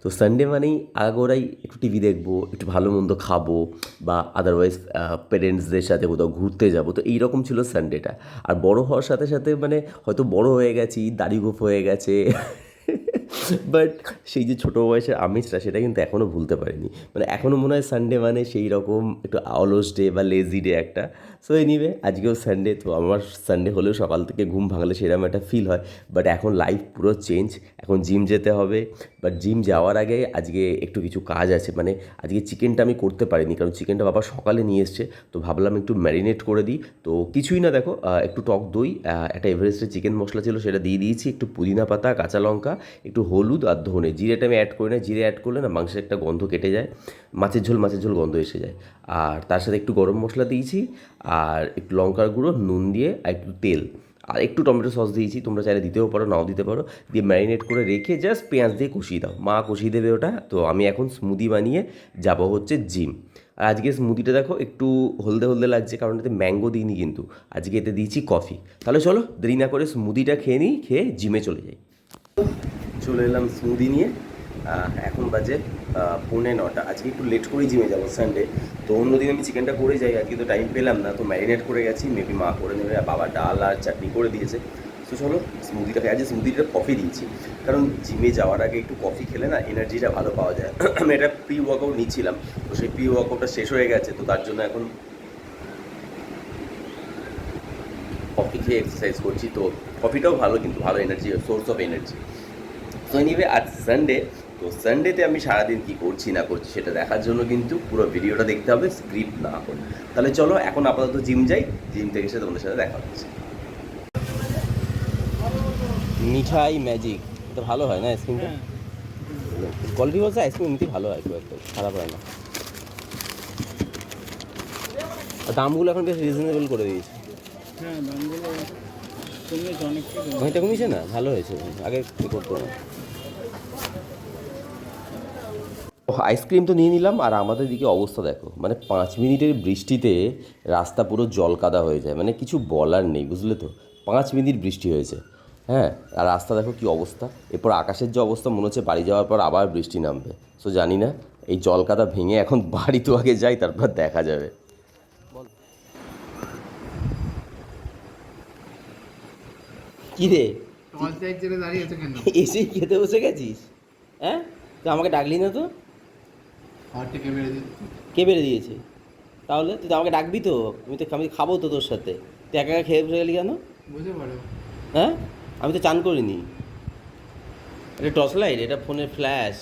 তো সানডে মানেই আগাগোড়াই একটু টিভি দেখবো, একটু ভালো মন্দ খাবো বা আদারওয়াইজ পেরেন্টসদের সাথে কোথাও ঘুরতে যাবো। তো এইরকম ছিল সানডেটা। আর বড় হওয়ার সাথে সাথে মানে হয়তো বড় হয়ে গেছি, দাড়ি গোঁফ হয়ে গেছে, বাট সেই যে ছোটো বয়সের আমেজটা সেটা কিন্তু এখনও ভুলতে পারিনি। মানে এখনও মনে হয় সানডে মানে সেই রকম একটু অলস ডে বা লেজি ডে একটা। সো এনিওয়ে আজকেও সানডে, তো আমার সানডে হলেও সকাল থেকে ঘুম ভাঙলে সেরকম একটা ফিল হয়। বাট এখন লাইফ পুরো চেঞ্জ, এখন জিম যেতে হবে। বাট জিম যাওয়ার আগে আজকে একটু কিছু কাজ আছে। মানে আজকে চিকেনটা আমি করতে পারিনি, কারণ চিকেনটা বাবা সকালে নিয়ে এসছে। তো ভাবলাম একটু ম্যারিনেট করে দিই। তো কিছুই না, দেখো একটু টক দই, একটা এভারেস্টের চিকেন মশলা ছিল সেটা দিয়ে দিয়েছি, একটু পুদিনা পাতা, কাঁচা লঙ্কা, একটু হলুদ আর ধনে। জিরেটা আমি অ্যাড করি না, জিরে অ্যাড করলে না মাংসের একটা গন্ধ কেটে যায়, মাছের ঝোল গন্ধ এসে যায়। আর তার সাথে একটু গরম মশলা দিয়েছি, আর একটু লঙ্কার গুঁড়ো, নুন দিয়ে আর একটু তেল, আর একটু টমেটো সস দিয়েছি, তোমরা চাইলে দিতেও পারো নাও দিতে পারো। দিয়ে ম্যারিনেট করে রেখে জাস্ট পেঁয়াজ দিয়ে কষিয়ে দাও, মা কষিয়ে দেবে ওটা। তো আমি এখন স্মুদি বানিয়ে যাব হচ্ছে জিম। আর আজকে স্মুদিটা দেখো একটু হলদে হলদে লাগছে, কারণ এতে ম্যাঙ্গো দিইনি কিন্তু, আজকে এতে দিয়েছি কফি। তাহলে চলো দেরি না করে স্মুদিটা খেয়ে নিই, খেয়ে জিমে চলে যাই। চলে এলাম স্মুদি নিয়ে। এখন বাজে 9:45। আজকে একটু লেট করেই জিমে যাবো সানডে। তো অন্যদিন আমি চিকেনটা করে যাই, আজকে তো টাইম পেলাম না, তো ম্যারিনেট করে গেছি, মেবি মা করে নেবে, আর বাবা ডাল আর চাটনি করে দিয়েছে। তো চলো স্মুদিটা খাই। আজকে স্মুদিটা কফি দিয়েছি, কারণ জিমে যাওয়ার আগে একটু কফি খেলে না এনার্জিটা ভালো পাওয়া যায়। আমি একটা প্রি ওয়ার্কআউট নিচ্ছিলাম, তো সেই প্রি ওয়ার্কআউটটা শেষ হয়ে গেছে, তো তার জন্য এখন কফি খেয়ে এক্সারসাইজ করছি। তো কফিটাও ভালো, কিন্তু ভালো এনার্জি, সোর্স অফ এনার্জি। তো এনিওয়ে আজ সানডে, তো সানডেতে আমি সারাদিন কী করছি না করছি সেটা দেখার জন্য কিন্তু পুরো ভিডিওটা দেখতে হবে, স্ক্রিপ্ট না করে। তাহলে চলো এখন আপাতত জিম যাই, জিম থেকে এসে তোমাদের সাথে দেখা হচ্ছে। মিঠাই ম্যাজিক, এটা ভালো হয় না আইসক্রিমটা? কোয়ালিটি বলছে আইসক্রিম এমনি ভালো হয়, খুব একটা খারাপ হয় না। আর দামগুলো এখন বেশ রিজনেবল করে দিয়েছে। হ্যাঁ, দামগুলো কমিয়েছে অনেকটাই। অনেকটা কমিয়েছে না, ভালো হয়েছে, আগে কী করতো না। আইসক্রিম তো নিয়ে নিলাম, আর আমাদের দিকে অবস্থা দেখো, মানে 5 মিনিটের বৃষ্টিতে রাস্তা পুরো জলকাদা হয়ে যায়, মানে কিছু বলার নেই, বুঝলে তো। 5 মিনিট বৃষ্টি হয়েছে, হ্যাঁ, আর রাস্তা দেখো কী অবস্থা। এরপর আকাশের যে অবস্থা, মনে হচ্ছে বাড়ি যাওয়ার পর আবার বৃষ্টি নামবে। সো জানি না, এই জলকাদা ভেঙে এখন বাড়ি তো আগে যাই, তারপর দেখা যাবে। কী রে, এসেই খেতে বসে গেছিস? হ্যাঁ, তো আমাকে ডাকলি না তো? কে বেড়ে দিয়েছে? তাহলে তুই তো আমাকে ডাকবি তো, আমি খাবো তো তোর সাথে। তুই একা একা খেয়ে বসে গেলি কেন? বুঝতে পারো। হ্যাঁ, আমি তো চান করিনি। এটা টর্চ লাইট, এটা ফোনের ফ্ল্যাশ।